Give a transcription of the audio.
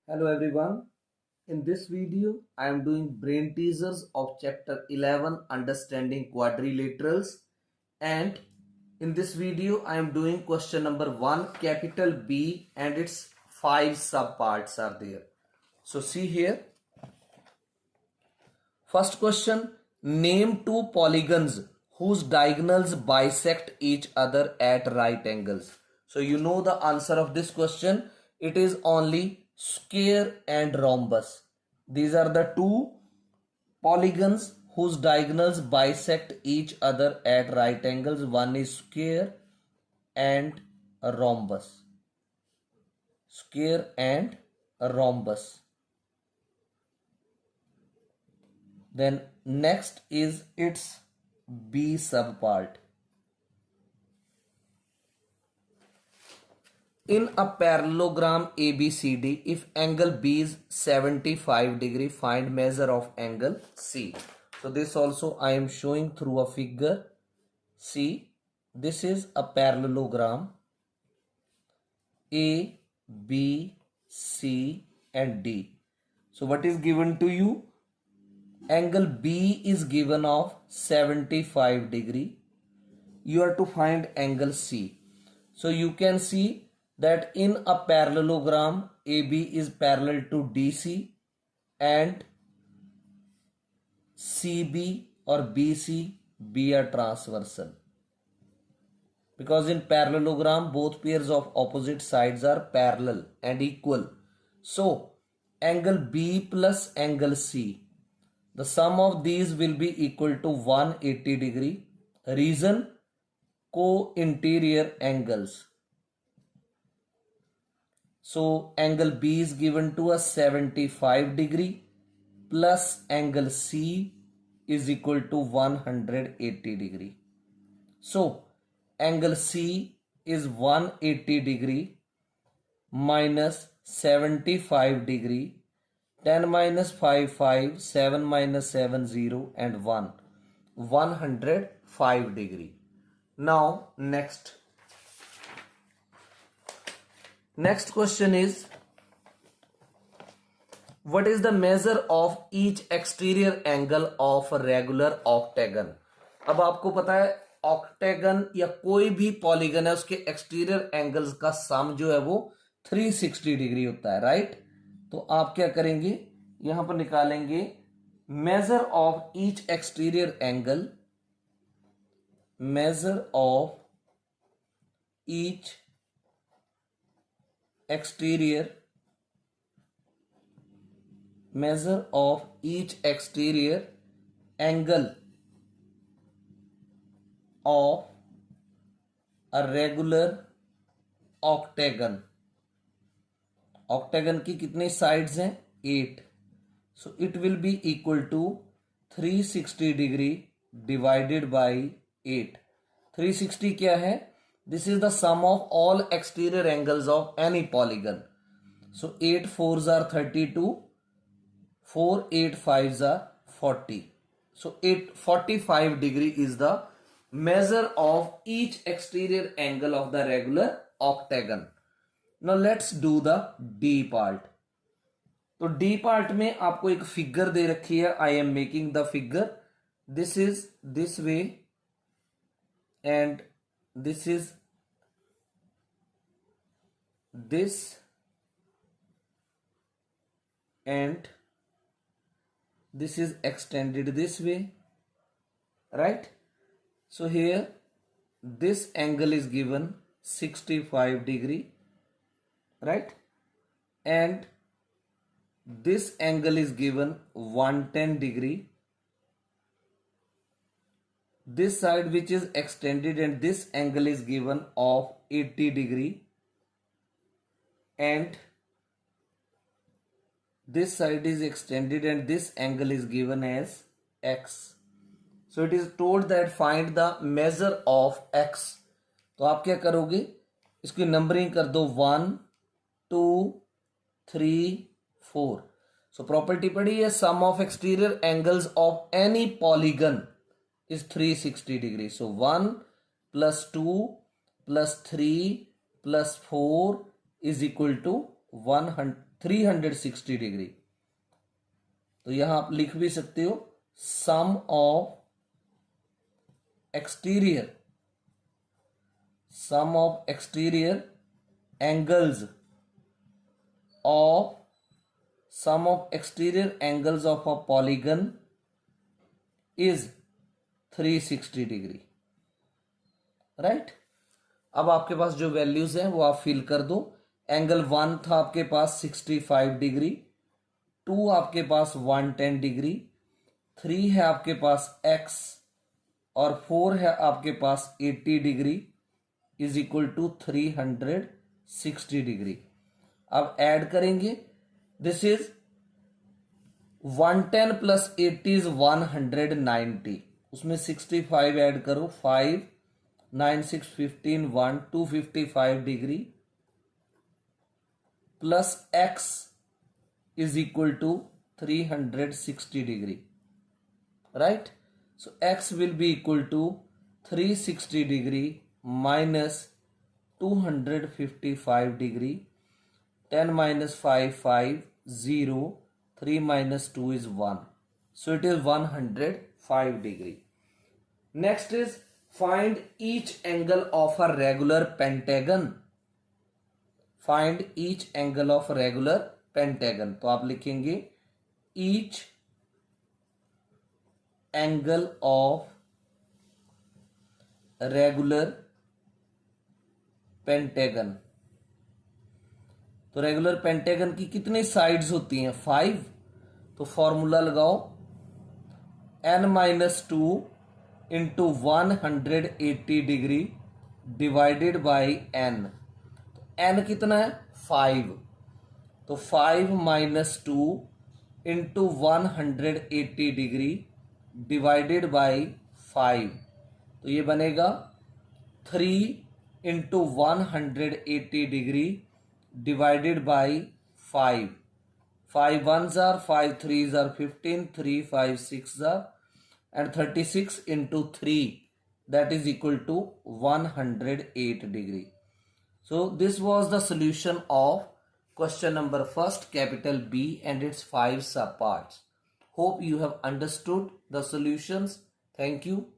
Hello everyone. In this video, I am doing brain teasers of chapter 11 Understanding Quadrilaterals, and in this video I am doing question number 1 capital B and its 5 subparts are there. So see here. First question, name two polygons whose diagonals bisect each other at right angles. So you know the answer of this question. It is only square and rhombus. These are the two polygons whose diagonals bisect each other at right angles. One is square and a rhombus. Square and a rhombus. Then next is its B subpart. In a parallelogram ABCD, if angle B is 75 degree, find measure of angle C. So this also I am showing through a figure. See, this is a parallelogram A, B, C and D. So what is given to you? Angle B is given of 75 degree. You are to find angle C. So you can see that in a parallelogram AB is parallel to DC and CB or BC be a transversal. Because in parallelogram both pairs of opposite sides are parallel and equal. So angle B plus angle C, the sum of these will be equal to 180 degree. Reason, co-interior angles. So angle B is given to us 75 degree plus angle C is equal to 180 degree. So angle C is 180 degree minus 75 degree. 10 minus 5, 5, 7 minus 7, 0 and 1. 105 degree. Now next question is, what is the measure of each exterior angle of a regular octagon? अब आपको पता है ऑक्टेगन या कोई भी polygon है उसके exterior angles का सम जो है वो 360 डिग्री होता है, राइट? तो आप क्या करेंगे, यहां पर निकालेंगे measure of each exterior angle, measure of each exterior angle of a regular octagon. octagon की कितनी sides हैं? 8. So it will be equal to 360 degree divided by 8. 360 क्या है? This is the sum of all exterior angles of any polygon. So 8 4s are 32, 4 8 5s are 40. So 45 degree is the measure of each exterior angle of the regular octagon. Now let's do the D part. तो D part में आपको एक figure दे रखी है. I am making the figure. This is this way and this is this and this is extended this way, right? So here this angle is given 65 degree, right? And this angle is given 110 degree. This side which is extended and this angle is given of 80 degree and this side is extended and this angle is given as x. So it is told that find the measure of x. तो आप क्या करोगे, इसकी numbering कर दो 1 2 3 4. So property पढ़ी है, sum of exterior angles of any polygon is 360 degree. So 1 plus 2 plus 3 plus 4 is equal to 100 360 degree. तो यहां आप लिख भी सकते हो sum of exterior angles of sum of exterior angles of a polygon is 360 degree. Right, अब आपके पास जो वैल्यूज हैं वो आप फिल कर दो। एंगल 1 था आपके पास 65 डिग्री, 2 आपके पास 110 डिग्री, 3 है आपके पास x और 4 है आपके पास 80 degree is equal to 360 degree. अब ऐड करेंगे, दिस इज 110 प्लस 80 इज 190, उसमें 65 ऐड करो, 5 9 6 15 1 255 degree plus x is equal to 360 degree. Right, so x will be equal to 360 degree minus 255 degree, 10 minus 5 5 0, 3 minus 2 is 1, so it is 105 degree. Next is find each angle of a regular pentagon. Find each angle of a regular pentagon. तो आप लिखेंगे each angle of regular pentagon. तो regular pentagon की कितनी sides होती हैं? 5। तो formula लगाओ n-2 into 180 degree divided by n। तो n कितना है? 5। तो 5 minus 2 into 180 degree divided by 5, तो ये बनेगा 3 into 180 degree divided by 5. 5 ones are 5 threes are 15, 3 5 6 are and 36 into 3, that is equal to 108 degree. So this was the solution of question number first, capital B, and its 5 subparts. Hope you have understood the solutions. Thank you.